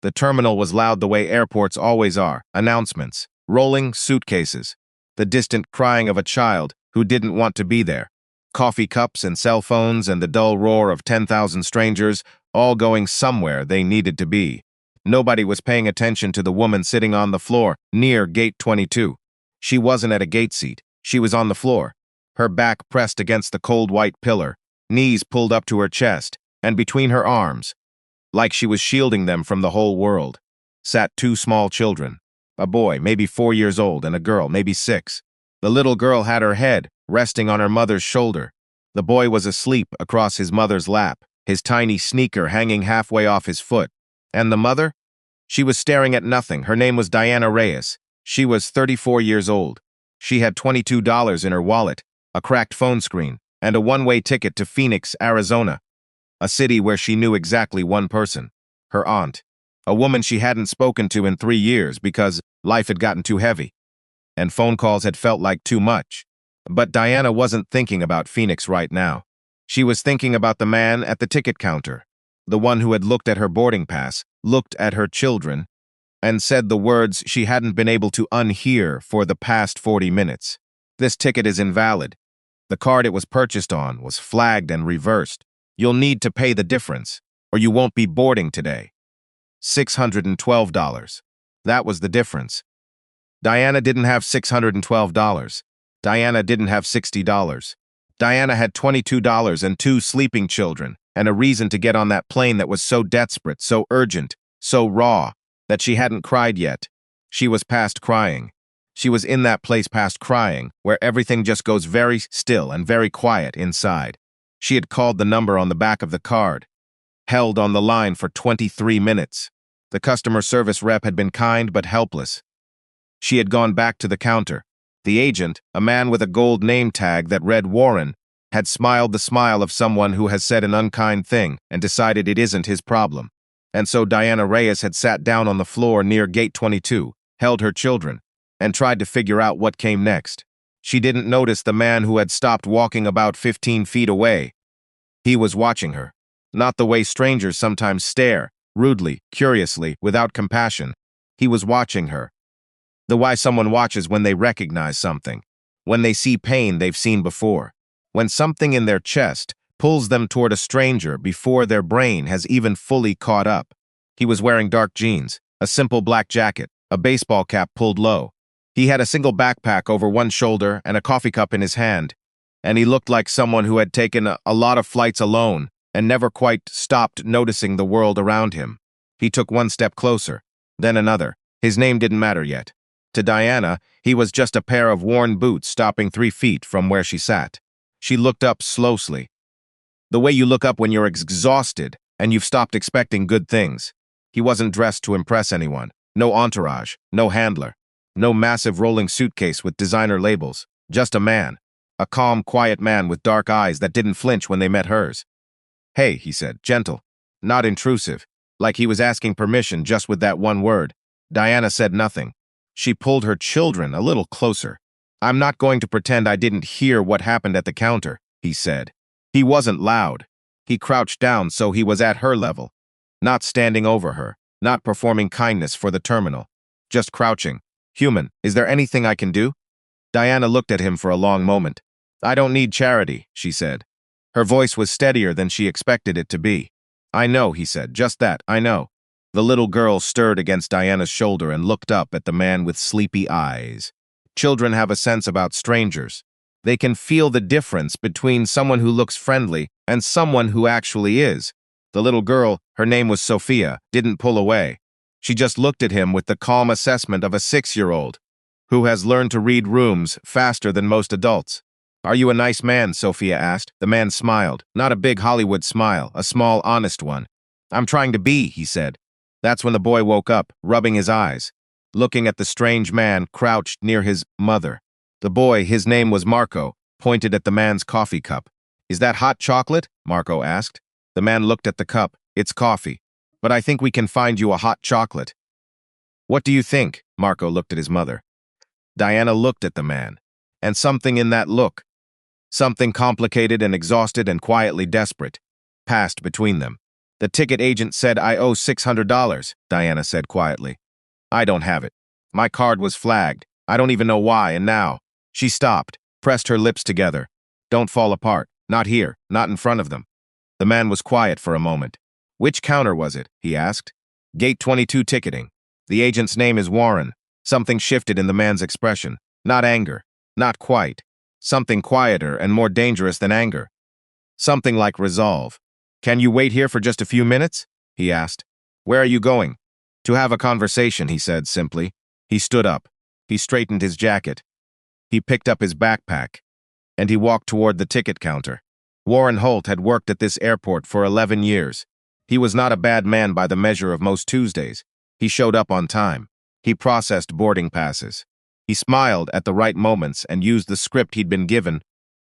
The terminal was loud the way airports always are. Announcements, rolling suitcases, the distant crying of a child who didn't want to be there, coffee cups and cell phones and the dull roar of 10,000 strangers, all going somewhere they needed to be. Nobody was paying attention to the woman sitting on the floor near Gate 22. She wasn't at a gate seat. She was on the floor, her back pressed against the cold white pillar, knees pulled up to her chest, and between her arms, like she was shielding them from the whole world, sat two small children, a boy maybe 4 years old and a girl maybe 6. The little girl had her head resting on her mother's shoulder. The boy was asleep across his mother's lap, his tiny sneaker hanging halfway off his foot. And the mother? She was staring at nothing. Her name was Diana Reyes. She was 34 years old. She had $22 in her wallet, a cracked phone screen, and a one-way ticket to Phoenix, Arizona, a city where she knew exactly one person, her aunt, a woman she hadn't spoken to in 3 years because life had gotten too heavy, and phone calls had felt like too much. But Diana wasn't thinking about Phoenix right now. She was thinking about the man at the ticket counter, the one who had looked at her boarding pass, looked at her children, and said the words she hadn't been able to unhear for the past 40 minutes. This ticket is invalid. The card it was purchased on was flagged and reversed. You'll need to pay the difference, or you won't be boarding today. $612. That was the difference. Diana didn't have $612. Diana didn't have $60. Diana had $22 and 2 sleeping children, and a reason to get on that plane that was so desperate, so urgent, so raw, that she hadn't cried yet. She was past crying. She was in that place past crying, where everything just goes very still and very quiet inside. She had called the number on the back of the card, held on the line for 23 minutes. The customer service rep had been kind but helpless. She had gone back to the counter. The agent, a man with a gold name tag that read Warren, had smiled the smile of someone who has said an unkind thing and decided it isn't his problem. And so Diana Reyes had sat down on the floor near Gate 22, held her children, and tried to figure out what came next. She didn't notice the man who had stopped walking about 15 feet away. He was watching her, not the way strangers sometimes stare, rudely, curiously, without compassion. He was watching her. The way someone watches when they recognize something, when they see pain they've seen before, when something in their chest pulls them toward a stranger before their brain has even fully caught up. He was wearing dark jeans, a simple black jacket, a baseball cap pulled low. He had a single backpack over one shoulder and a coffee cup in his hand, and he looked like someone who had taken a lot of flights alone and never quite stopped noticing the world around him. He took one step closer, then another. His name didn't matter yet. To Diana, he was just a pair of worn boots stopping 3 feet from where she sat. She looked up slowly. The way you look up when you're exhausted and you've stopped expecting good things. He wasn't dressed to impress anyone. No entourage, no handler, no massive rolling suitcase with designer labels. Just a man. A calm, quiet man with dark eyes that didn't flinch when they met hers. "Hey," he said, gentle, not intrusive, like he was asking permission just with that one word. Diana said nothing. She pulled her children a little closer. "I'm not going to pretend I didn't hear what happened at the counter," he said. He wasn't loud. He crouched down so he was at her level, not standing over her, not performing kindness for the terminal, just crouching. "Human, is there anything I can do?" Diana looked at him for a long moment. "I don't need charity," she said. Her voice was steadier than she expected it to be. "I know," he said, "just that, I know." The little girl stirred against Diana's shoulder and looked up at the man with sleepy eyes. Children have a sense about strangers. They can feel the difference between someone who looks friendly and someone who actually is. The little girl, her name was Sophia, didn't pull away. She just looked at him with the calm assessment of a 6-year-old who has learned to read rooms faster than most adults. "Are you a nice man?" Sophia asked. The man smiled, not a big Hollywood smile, a small, honest one. "I'm trying to be," he said. That's when the boy woke up, rubbing his eyes, looking at the strange man crouched near his mother. The boy, his name was Marco, pointed at the man's coffee cup. "Is that hot chocolate?" Marco asked. The man looked at the cup. "It's coffee. But I think we can find you a hot chocolate." "What do you think?" Marco looked at his mother. Diana looked at the man, and something in that look, something complicated and exhausted and quietly desperate, passed between them. The ticket agent said I owe $600, Diana said quietly. I don't have it. My card was flagged. I don't even know why, and now. She stopped, pressed her lips together. Don't fall apart. Not here, not in front of them. The man was quiet for a moment. Which counter was it? He asked. Gate 22 ticketing. The agent's name is Warren. Something shifted in the man's expression. Not anger. Not quite. Something quieter and more dangerous than anger. Something like resolve. Can you wait here for just a few minutes? He asked. Where are you going? To have a conversation, he said simply. He stood up. He straightened his jacket. He picked up his backpack. And he walked toward the ticket counter. Warren Holt had worked at this airport for 11 years. He was not a bad man by the measure of most Tuesdays. He showed up on time. He processed boarding passes. He smiled at the right moments and used the script he'd been given,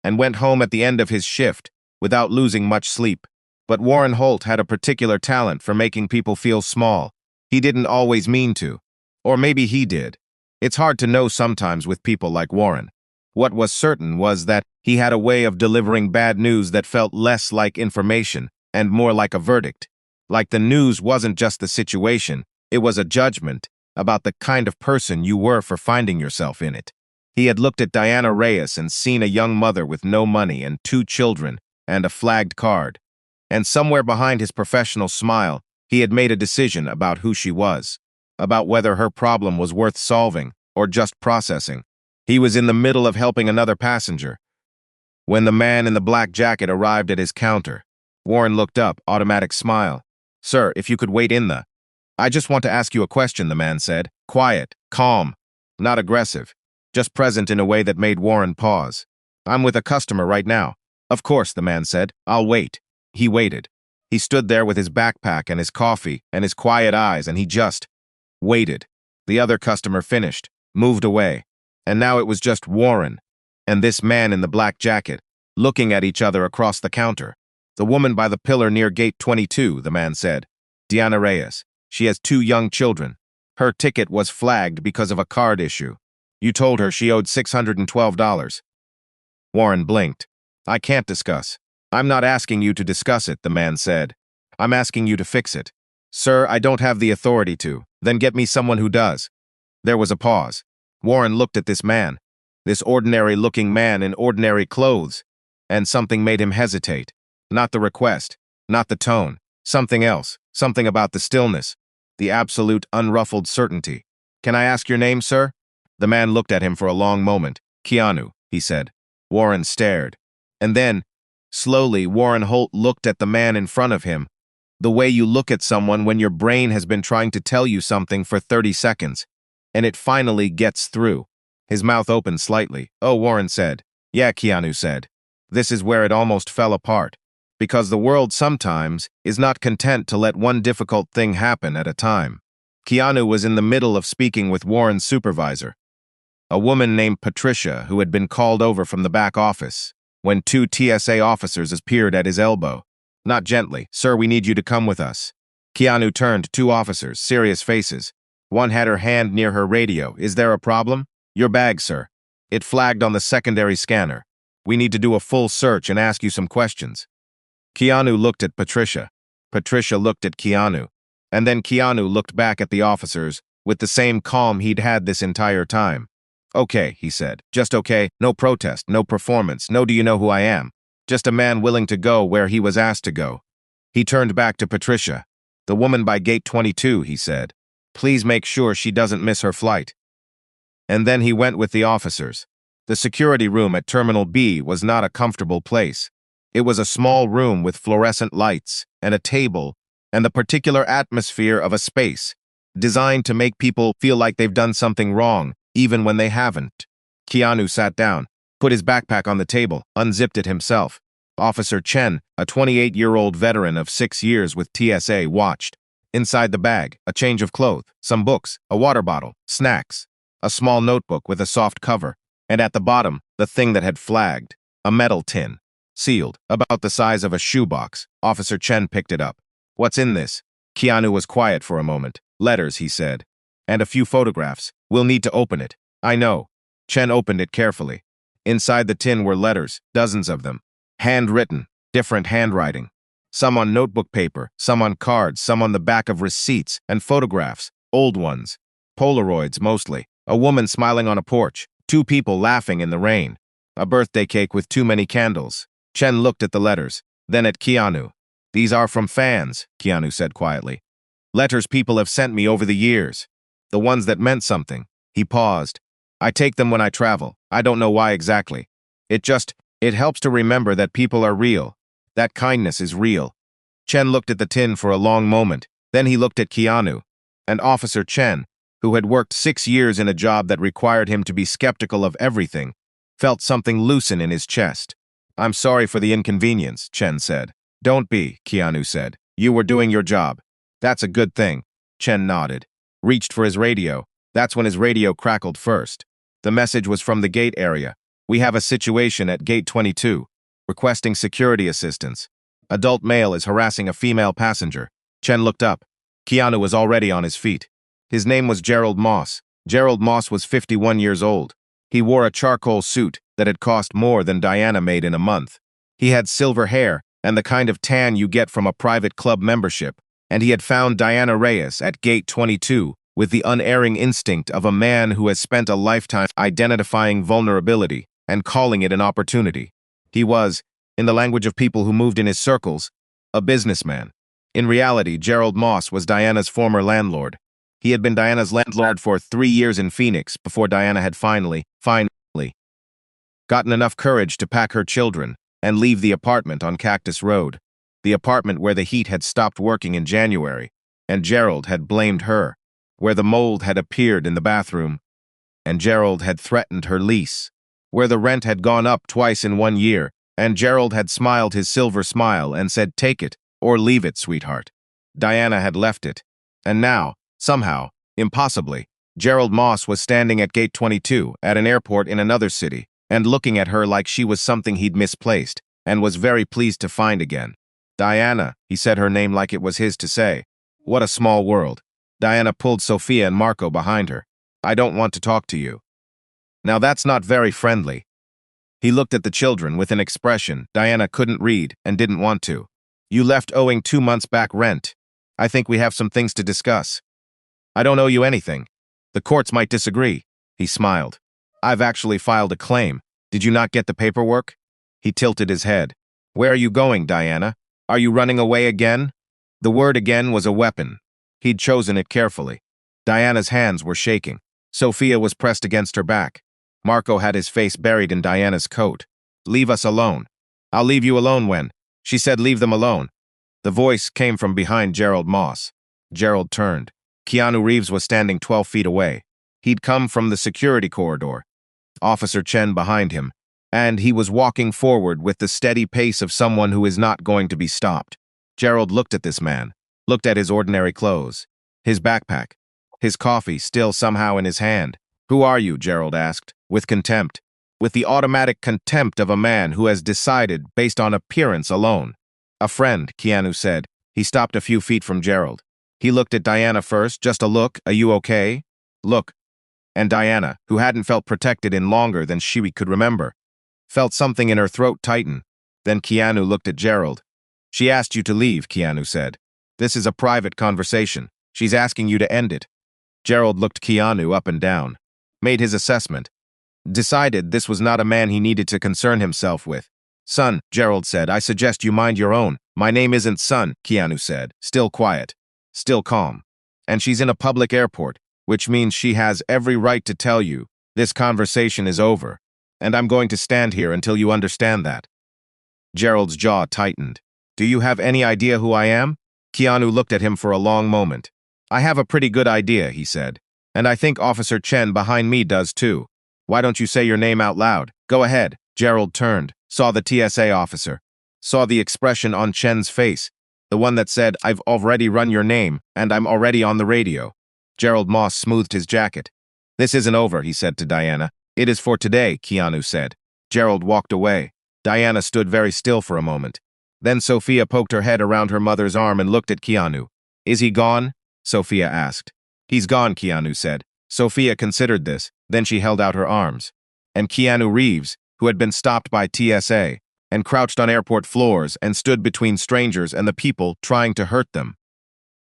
and went home at the end of his shift without losing much sleep. But Warren Holt had a particular talent for making people feel small. He didn't always mean to. Or maybe he did. It's hard to know sometimes with people like Warren. What was certain was that he had a way of delivering bad news that felt less like information and more like a verdict. Like the news wasn't just the situation, it was a judgment about the kind of person you were for finding yourself in it. He had looked at Diana Reyes and seen a young mother with no money and 2 children and a flagged card. And somewhere behind his professional smile, he had made a decision about who she was, about whether her problem was worth solving or just processing. He was in the middle of helping another passenger when the man in the black jacket arrived at his counter. Warren looked up, automatic smile. Sir, if you could wait in the... I just want to ask you a question, the man said. Quiet, calm, not aggressive, just present in a way that made Warren pause. I'm with a customer right now. Of course, the man said. I'll wait. He waited. He stood there with his backpack and his coffee and his quiet eyes, and he just waited. The other customer finished, moved away, and now it was just Warren and this man in the black jacket, looking at each other across the counter. The woman by the pillar near gate 22, the man said. Diana Reyes. She has 2 young children. Her ticket was flagged because of a card issue. You told her she owed $612. Warren blinked. I can't discuss. I'm not asking you to discuss it, the man said. I'm asking you to fix it. Sir, I don't have the authority to. Then get me someone who does. There was a pause. Warren looked at this man, this ordinary-looking man in ordinary clothes, and something made him hesitate. Not the request, not the tone, something else, something about the stillness, the absolute unruffled certainty. Can I ask your name, sir? The man looked at him for a long moment. Keanu, he said. Warren stared. And then, slowly, Warren Holt looked at the man in front of him, the way you look at someone when your brain has been trying to tell you something for 30 seconds, and it finally gets through. His mouth opened slightly. Oh, Warren said. Yeah, Keanu said. This is where it almost fell apart. Because the world sometimes is not content to let one difficult thing happen at a time. Keanu was in the middle of speaking with Warren's supervisor, a woman named Patricia who had been called over from the back office, when 2 TSA officers appeared at his elbow. Not gently. Sir, we need you to come with us. Keanu turned to 2 officers, serious faces. One had her hand near her radio. Is there a problem? Your bag, sir. It flagged on the secondary scanner. We need to do a full search and ask you some questions. Keanu looked at Patricia. Patricia looked at Keanu. And then Keanu looked back at the officers with the same calm he'd had this entire time. Okay, he said. Just okay. No protest, no performance, no do you know who I am. Just a man willing to go where he was asked to go. He turned back to Patricia. The woman by gate 22, he said. Please make sure she doesn't miss her flight. And then he went with the officers. The security room at Terminal B was not a comfortable place. It was a small room with fluorescent lights and a table and the particular atmosphere of a space designed to make people feel like they've done something wrong, even when they haven't. Keanu sat down, put his backpack on the table, unzipped it himself. Officer Chen, a 28-year-old veteran of 6 years with TSA, watched. Inside the bag, a change of clothes, some books, a water bottle, snacks, a small notebook with a soft cover, and at the bottom, the thing that had flagged, a metal tin. Sealed, about the size of a shoebox. Officer Chen picked it up. What's in this? Keanu was quiet for a moment. Letters, he said. And a few photographs. We'll need to open it. I know. Chen opened it carefully. Inside the tin were letters, dozens of them. Handwritten, different handwriting. Some on notebook paper, some on cards, some on the back of receipts, and photographs, old ones. Polaroids, mostly. A woman smiling on a porch. Two people laughing in the rain. A birthday cake with too many candles. Chen looked at the letters, then at Keanu. "These are from fans," Keanu said quietly. "Letters people have sent me over the years. The ones that meant something." He paused. "I take them when I travel. I don't know why exactly. It helps to remember that people are real. That kindness is real." Chen looked at the tin for a long moment. Then he looked at Keanu. And Officer Chen, who had worked 6 years in a job that required him to be skeptical of everything, felt something loosen in his chest. "I'm sorry for the inconvenience," Chen said. "Don't be," Keanu said. "You were doing your job." "That's a good thing." Chen nodded. Reached for his radio. That's when his radio crackled first. The message was from the gate area. "We have a situation at gate 22. Requesting security assistance. Adult male is harassing a female passenger." Chen looked up. Keanu was already on his feet. His name was Gerald Moss. Gerald Moss was 51 years old. He wore a charcoal suit that had cost more than Diana made in a month. He had silver hair and the kind of tan you get from a private club membership, and he had found Diana Reyes at gate 22 with the unerring instinct of a man who has spent a lifetime identifying vulnerability and calling it an opportunity. He was, in the language of people who moved in his circles, a businessman. In reality, Gerald Moss was Diana's former landlord. He had been Diana's landlord for 3 years in Phoenix before Diana had finally gotten enough courage to pack her children and leave the apartment on Cactus Road, the apartment where the heat had stopped working in January, and Gerald had blamed her, where the mold had appeared in the bathroom, and Gerald had threatened her lease, where the rent had gone up twice in 1 year, and Gerald had smiled his silver smile and said, "Take it, or leave it, sweetheart." Diana had left it, and now, somehow, impossibly, Gerald Moss was standing at gate 22 at an airport in another city, and looking at her like she was something he'd misplaced, and was very pleased to find again. "Diana," he said her name like it was his to say. What a small world. Diana pulled Sophia and Marco behind her. "I don't want to talk to you." Now that's not very friendly. He looked at the children with an expression Diana couldn't read and didn't want to. "You left owing 2 months back rent. I think we have some things to discuss." "I don't owe you anything. The courts might disagree." He smiled. "I've actually filed a claim. Did you not get the paperwork?" He tilted his head. "Where are you going, Diana? Are you running away again?" The word again was a weapon. He'd chosen it carefully. Diana's hands were shaking. Sophia was pressed against her back. Marco had his face buried in Diana's coat. "Leave us alone." "I'll leave you alone when?" She said, "Leave them alone." The voice came from behind Gerald Moss. Gerald turned. Keanu Reeves was standing 12 feet away. He'd come from the security corridor. Officer Chen behind him, and he was walking forward with the steady pace of someone who is not going to be stopped. Gerald looked at this man, looked at his ordinary clothes, his backpack, his coffee still somehow in his hand. "Who are you?" Gerald asked, with contempt, with the automatic contempt of a man who has decided based on appearance alone. "A friend," Keanu said. He stopped a few feet from Gerald. He looked at Diana first, just a look. "Are you okay?" "Look." And Diana, who hadn't felt protected in longer than she could remember, felt something in her throat tighten. Then Keanu looked at Gerald. "She asked you to leave," Keanu said. "This is a private conversation. She's asking you to end it." Gerald looked Keanu up and down, made his assessment, decided this was not a man he needed to concern himself with. "Son," Gerald said, "I suggest you mind your own." "My name isn't Son," Keanu said, still quiet, still calm. "And she's in a public airport, which means she has every right to tell you, this conversation is over, and I'm going to stand here until you understand that." Gerald's jaw tightened. "Do you have any idea who I am?" Keanu looked at him for a long moment. "I have a pretty good idea," he said. "And I think Officer Chen behind me does too. Why don't you say your name out loud? Go ahead." Gerald turned, saw the TSA officer, saw the expression on Chen's face, the one that said, "I've already run your name, and I'm already on the radio." Gerald Moss smoothed his jacket. "This isn't over," he said to Diana. "It is for today," Keanu said. Gerald walked away. Diana stood very still for a moment. Then Sophia poked her head around her mother's arm and looked at Keanu. "Is he gone?" Sophia asked. "He's gone," Keanu said. Sophia considered this, then she held out her arms. And Keanu Reeves, who had been stopped by TSA, and crouched on airport floors and stood between strangers and the people trying to hurt them.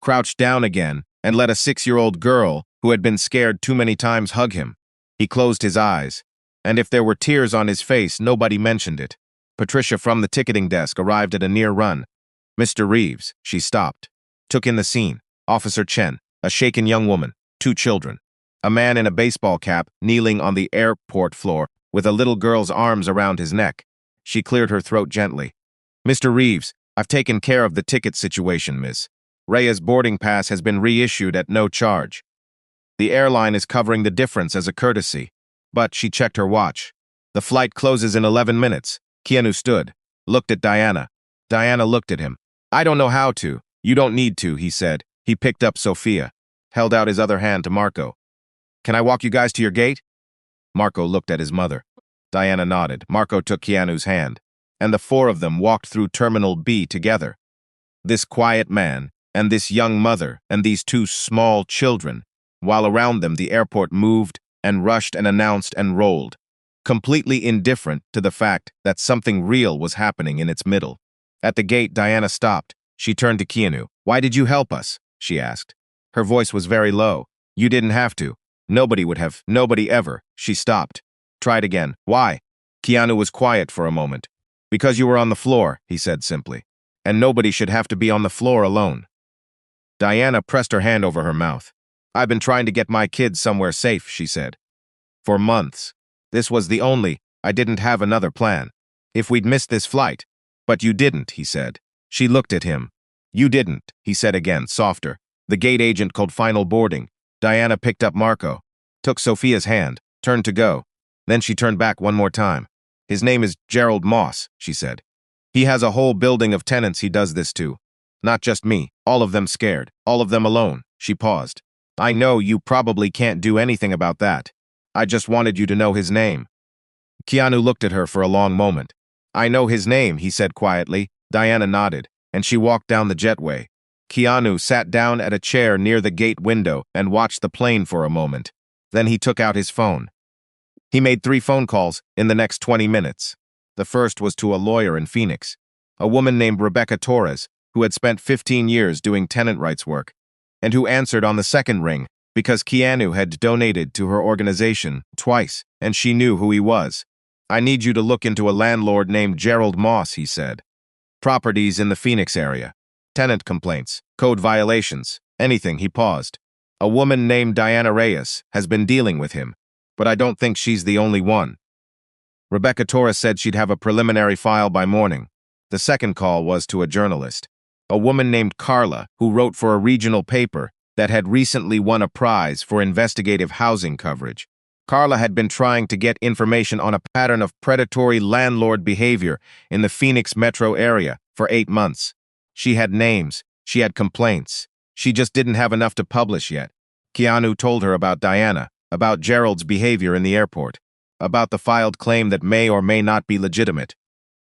Crouched down again and let a 6-year-old girl who had been scared too many times hug him. He closed his eyes, and if there were tears on his face, nobody mentioned it. Patricia from the ticketing desk arrived at a near run. "Mr. Reeves," she stopped. Took in the scene. Officer Chen, a shaken young woman, 2 children. A man in a baseball cap kneeling on the airport floor with a little girl's arms around his neck. She cleared her throat gently. "Mr. Reeves, I've taken care of the ticket situation, miss. Raya's boarding pass has been reissued at no charge. The airline is covering the difference as a courtesy." But she checked her watch. "The flight closes in 11 minutes. Keanu stood, looked at Diana. Diana looked at him. "I don't know how to." "You don't need to," he said. He picked up Sophia, held out his other hand to Marco. "Can I walk you guys to your gate?" Marco looked at his mother. Diana nodded. Marco took Keanu's hand, and the 4 of them walked through Terminal B together. This quiet man, and this young mother, and these 2 small children, while around them the airport moved and rushed and announced and rolled, completely indifferent to the fact that something real was happening in its middle. At the gate, Diana stopped. She turned to Keanu. "Why did you help us?" she asked. Her voice was very low. "You didn't have to. Nobody would have. Nobody ever." She stopped. Tried again. "Why?" Keanu was quiet for a moment. "Because you were on the floor," he said simply. "And nobody should have to be on the floor alone." Diana pressed her hand over her mouth. "I've been trying to get my kids somewhere safe," she said. "For months. This was the only. I didn't have another plan. If we'd missed this flight." "But you didn't," he said. She looked at him. "You didn't," he said again, softer. The gate agent called final boarding. Diana picked up Marco, took Sophia's hand, turned to go. Then she turned back one more time. "His name is Gerald Moss," she said. "He has a whole building of tenants he does this to. Not just me, all of them scared, all of them alone." She paused. "I know you probably can't do anything about that. I just wanted you to know his name." Keanu looked at her for a long moment. "I know his name," he said quietly. Diana nodded, and she walked down the jetway. Keanu sat down at a chair near the gate window and watched the plane for a moment. Then he took out his phone. He made 3 phone calls in the next 20 minutes. The first was to a lawyer in Phoenix, a woman named Rebecca Torres, who had spent 15 years doing tenant rights work, and who answered on the second ring because Keanu had donated to her organization twice, and she knew who he was. "I need you to look into a landlord named Gerald Moss," he said. "Properties in the Phoenix area. Tenant complaints, code violations, anything." He paused. "A woman named Diana Reyes has been dealing with him, but I don't think she's the only one." Rebecca Torres said she'd have a preliminary file by morning. The second call was to a journalist, a woman named Carla, who wrote for a regional paper that had recently won a prize for investigative housing coverage. Carla had been trying to get information on a pattern of predatory landlord behavior in the Phoenix metro area for 8 months. She had names, she had complaints. She just didn't have enough to publish yet. Keanu told her about Diana, about Gerald's behavior in the airport, about the filed claim that may or may not be legitimate.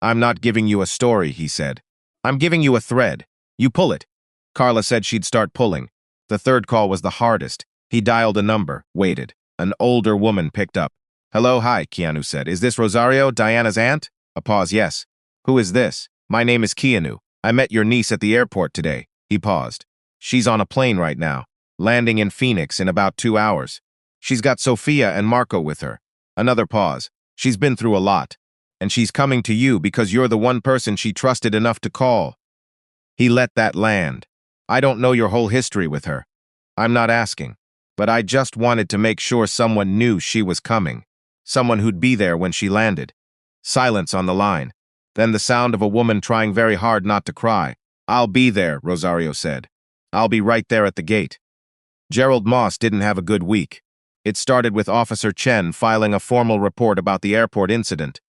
"I'm not giving you a story," he said. "I'm giving you a thread. You pull it." Carla said she'd start pulling. The third call was the hardest. He dialed a number, waited. An older woman picked up. "Hello, hi," Keanu said. "Is this Rosario, Diana's aunt?" A pause. "Yes." "Who is this?" "My name is Keanu. I met your niece at the airport today." He paused. "She's on a plane right now, landing in Phoenix in about 2 hours. She's got Sophia and Marco with her." Another pause. "She's been through a lot, and she's coming to you because you're the one person she trusted enough to call." He let that land. "I don't know your whole history with her. I'm not asking. But I just wanted to make sure someone knew she was coming. Someone who'd be there when she landed." Silence on the line. Then the sound of a woman trying very hard not to cry. "I'll be there," Rosario said. "I'll be right there at the gate." Gerald Moss didn't have a good week. It started with Officer Chen filing a formal report about the airport incident.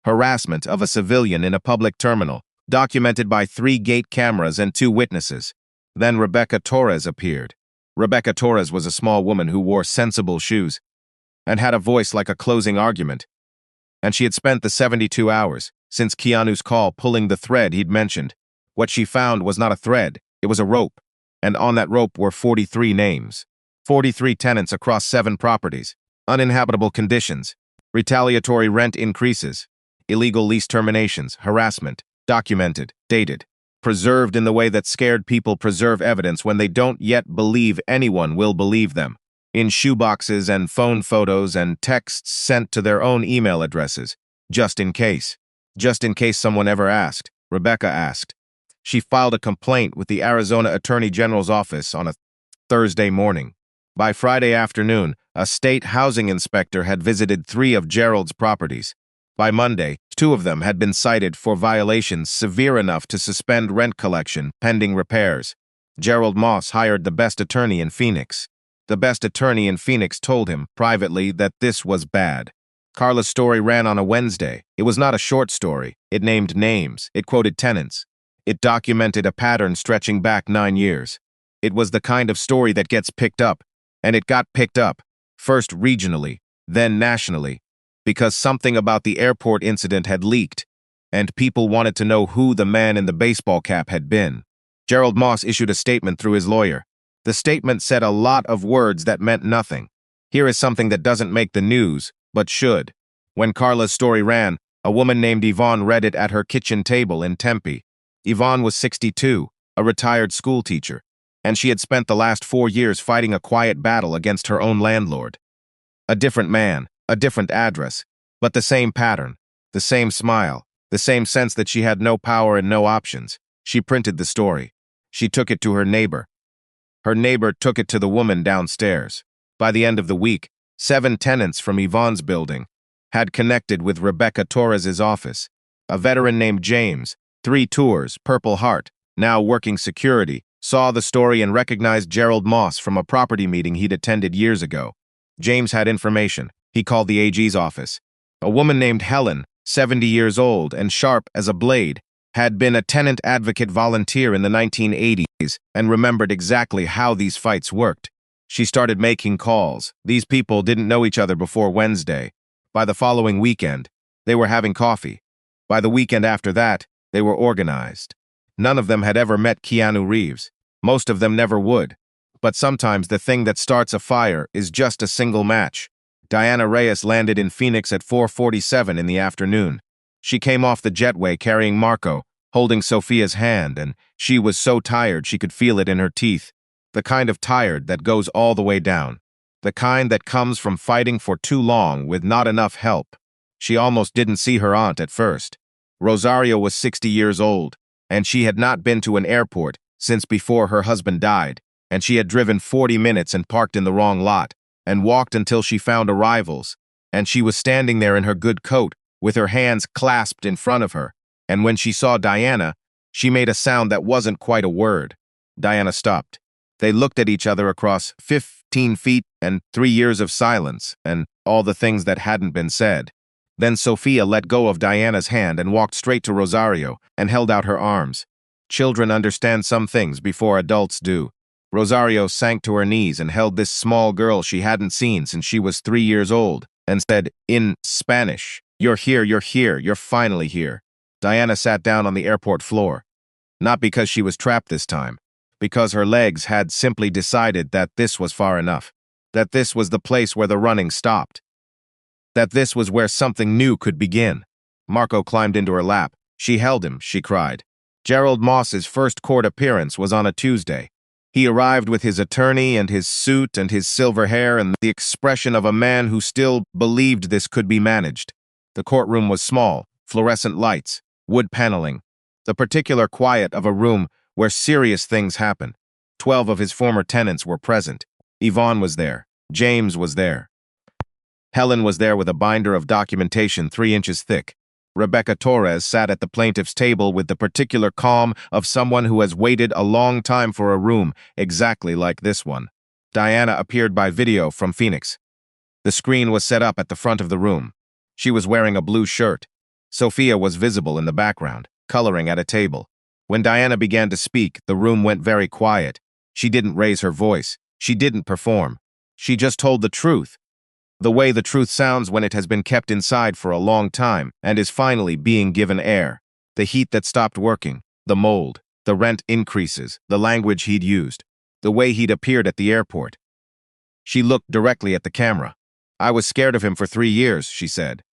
Harassment of a civilian in a public terminal, documented by 3 gate cameras and 2 witnesses. Then Rebecca Torres appeared. Rebecca Torres was a small woman who wore sensible shoes and had a voice like a closing argument. And she had spent the 72 hours since Keanu's call pulling the thread he'd mentioned. What she found was not a thread, it was a rope. And on that rope were 43 names. 43 tenants across 7 properties. Uninhabitable conditions. Retaliatory rent increases. illegal lease terminations, harassment, documented, dated, preserved in the way that scared people preserve evidence when they don't yet believe anyone will believe them, in shoeboxes and phone photos and texts sent to their own email addresses, just in case. Just in case someone ever asked, Rebecca asked. She filed a complaint with the Arizona Attorney General's office on a Thursday morning. By Friday afternoon, a state housing inspector had visited 3 of Gerald's properties. By Monday, 2 of them had been cited for violations severe enough to suspend rent collection pending repairs. Gerald Moss hired the best attorney in Phoenix. The best attorney in Phoenix told him, privately, that this was bad. Carla's story ran on a Wednesday. It was not a short story. It named names. It quoted tenants. It documented a pattern stretching back 9 years. It was the kind of story that gets picked up, and it got picked up, first regionally, then nationally, because something about the airport incident had leaked, and people wanted to know who the man in the baseball cap had been. Gerald Moss issued a statement through his lawyer. The statement said a lot of words that meant nothing. Here is something that doesn't make the news, but should. When Carla's story ran, a woman named Yvonne read it at her kitchen table in Tempe. Yvonne was 62, a retired schoolteacher, and she had spent the last 4 years fighting a quiet battle against her own landlord. A different man, a different address, but the same pattern, the same smile, the same sense that she had no power and no options. She printed the story. She took it to her neighbor. Her neighbor took it to the woman downstairs. By the end of the week, 7 tenants from Yvonne's building had connected with Rebecca Torres's office. A veteran named James, 3 tours, Purple Heart, now working security, saw the story and recognized Gerald Moss from a property meeting he'd attended years ago. James had information. He called the AG's office. A woman named Helen, 70 years old and sharp as a blade, had been a tenant advocate volunteer in the 1980s and remembered exactly how these fights worked. She started making calls. These people didn't know each other before Wednesday. By the following weekend, they were having coffee. By the weekend after that, they were organized. None of them had ever met Keanu Reeves. Most of them never would. But sometimes the thing that starts a fire is just a single match. Diana Reyes landed in Phoenix at 4:47 in the afternoon. She came off the jetway carrying Marco, holding Sophia's hand, and she was so tired she could feel it in her teeth. The kind of tired that goes all the way down. The kind that comes from fighting for too long with not enough help. She almost didn't see her aunt at first. Rosario was 60 years old, and she had not been to an airport since before her husband died, and she had driven 40 minutes and parked in the wrong lot, and walked until she found arrivals, and she was standing there in her good coat, with her hands clasped in front of her, and when she saw Diana, she made a sound that wasn't quite a word. Diana stopped. They looked at each other across 15 feet and 3 years of silence, and all the things that hadn't been said. Then Sophia let go of Diana's hand and walked straight to Rosario and held out her arms. Children understand some things before adults do. Rosario sank to her knees and held this small girl she hadn't seen since she was 3 years old and said, in Spanish, "You're here, you're finally here." Diana sat down on the airport floor. Not because she was trapped this time, because her legs had simply decided that this was far enough, that this was the place where the running stopped, that this was where something new could begin. Marco climbed into her lap. She held him, she cried. Gerald Moss's first court appearance was on a Tuesday. He arrived with his attorney and his suit and his silver hair and the expression of a man who still believed this could be managed. The courtroom was small, fluorescent lights, wood paneling, the particular quiet of a room where serious things happen. 12 of his former tenants were present. Yvonne was there. James was there. Helen was there with a binder of documentation 3 inches thick. Rebecca Torres sat at the plaintiff's table with the particular calm of someone who has waited a long time for a room exactly like this one. Diana appeared by video from Phoenix. The screen was set up at the front of the room. She was wearing a blue shirt. Sophia was visible in the background, coloring at a table. When Diana began to speak, the room went very quiet. She didn't raise her voice. She didn't perform. She just told the truth. The way the truth sounds when it has been kept inside for a long time and is finally being given air. The heat that stopped working, the mold, the rent increases, the language he'd used, the way he'd appeared at the airport. She looked directly at the camera. "I was scared of him for 3 years," she said.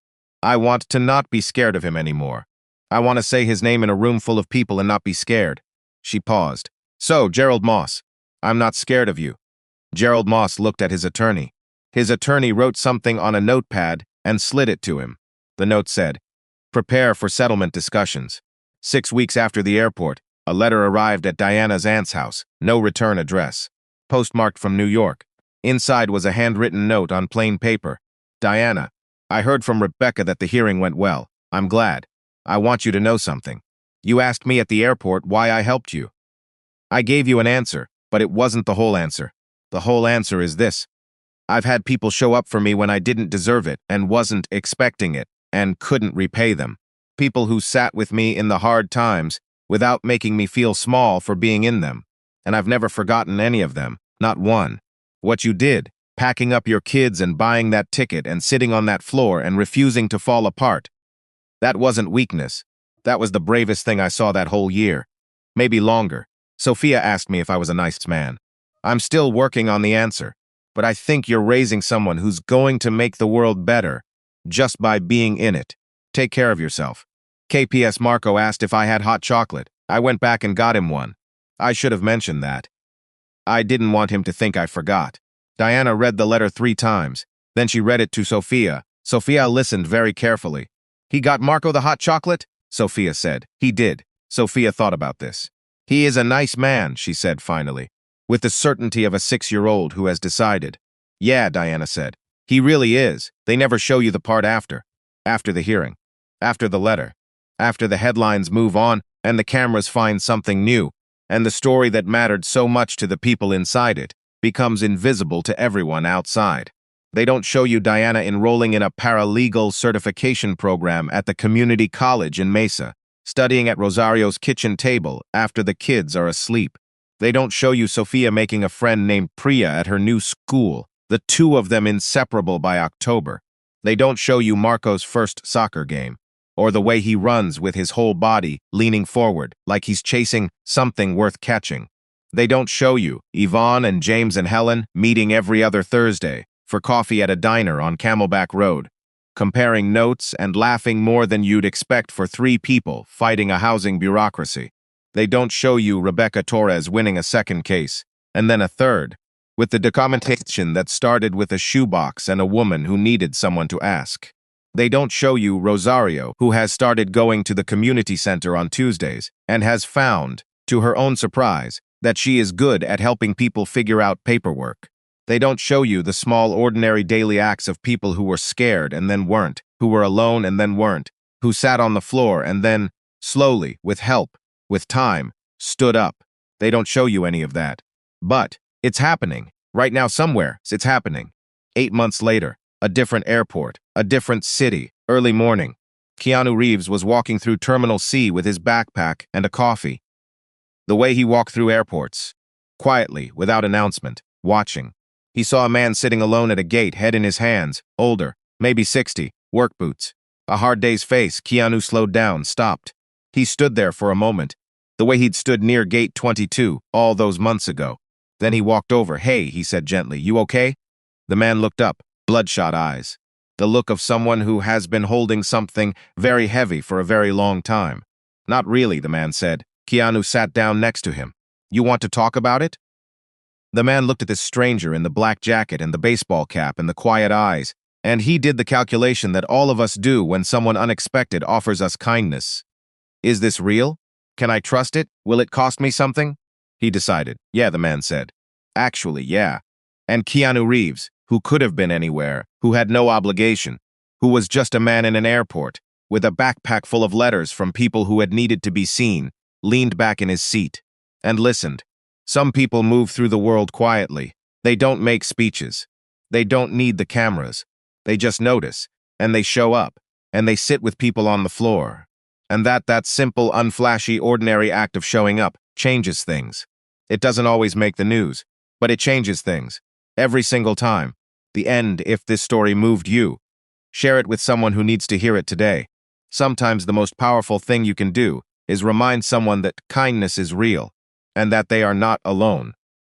I want to not be scared of him anymore. I want to say his name in a room full of people and not be scared. She paused. So, Gerald Moss, I'm not scared of you. Gerald Moss looked at his attorney. His attorney wrote something on a notepad and slid it to him. The note said, "Prepare for settlement discussions." 6 weeks after the airport, a letter arrived at Diana's aunt's house, no return address. Postmarked from New York. Inside was a handwritten note on plain paper. Diana, I heard from Rebecca that the hearing went well. I'm glad. I want you to know something. You asked me at the airport why I helped you. I gave you an answer, but it wasn't the whole answer. The whole answer is this. I've had people show up for me when I didn't deserve it and wasn't expecting it and couldn't repay them. People who sat with me in the hard times without making me feel small for being in them. And I've never forgotten any of them, not one. What you did, packing up your kids and buying that ticket and sitting on that floor and refusing to fall apart. That wasn't weakness. That was the bravest thing I saw that whole year. Maybe longer. Sophia asked me if I was a nice man. I'm still working on the answer, but I think you're raising someone who's going to make the world better just by being in it. Take care of yourself. KPS Marco asked if I had hot chocolate. I went back and got him one. I should have mentioned that. I didn't want him to think I forgot. Diana read the letter 3 times. Then she read it to Sophia. Sophia listened very carefully. He got Marco the hot chocolate? Sophia said. He did. Sophia thought about this. He is a nice man, she said finally, with the certainty of a 6-year-old who has decided. Yeah, Diana said. He really is. They never show you the part after. After the hearing. After the letter. After the headlines move on and the cameras find something new, and the story that mattered so much to the people inside it becomes invisible to everyone outside. They don't show you Diana enrolling in a paralegal certification program at the community college in Mesa, studying at Rosario's kitchen table after the kids are asleep. They don't show you Sophia making a friend named Priya at her new school, the two of them inseparable by October. They don't show you Marco's first soccer game, or the way he runs with his whole body leaning forward like he's chasing something worth catching. They don't show you Yvonne and James and Helen meeting every other Thursday for coffee at a diner on Camelback Road, comparing notes and laughing more than you'd expect for 3 people fighting a housing bureaucracy. They don't show you Rebecca Torres winning a second case, and then a third, with the documentation that started with a shoebox and a woman who needed someone to ask. They don't show you Rosario, who has started going to the community center on Tuesdays and has found, to her own surprise, that she is good at helping people figure out paperwork. They don't show you the small, ordinary daily acts of people who were scared and then weren't, who were alone and then weren't, who sat on the floor and then, slowly, with help, with time, stood up. They don't show you any of that. But it's happening. Right now somewhere, it's happening. 8 months later, a different airport, a different city, early morning. Keanu Reeves was walking through Terminal C with his backpack and a coffee. The way he walked through airports, quietly, without announcement, watching. He saw a man sitting alone at a gate, head in his hands, older, maybe 60, work boots. A hard day's face. Keanu slowed down, stopped. He stood there for a moment, the way he'd stood near gate 22 all those months ago. Then he walked over. Hey, he said gently, you okay? The man looked up, bloodshot eyes. The look of someone who has been holding something very heavy for a very long time. Not really, the man said. Keanu sat down next to him. You want to talk about it? The man looked at this stranger in the black jacket and the baseball cap and the quiet eyes, and he did the calculation that all of us do when someone unexpected offers us kindness. Is this real? Can I trust it? Will it cost me something? He decided. Yeah, the man said. Actually, yeah. And Keanu Reeves, who could have been anywhere, who had no obligation, who was just a man in an airport, with a backpack full of letters from people who had needed to be seen, leaned back in his seat and listened. Some people move through the world quietly. They don't make speeches. They don't need the cameras. They just notice, and they show up, and they sit with people on the floor. And that simple, unflashy, ordinary act of showing up changes things. It doesn't always make the news, but it changes things. Every single time. The end, if this story moved you. Share it with someone who needs to hear it today. Sometimes the most powerful thing you can do is remind someone that kindness is real, and that they are not alone.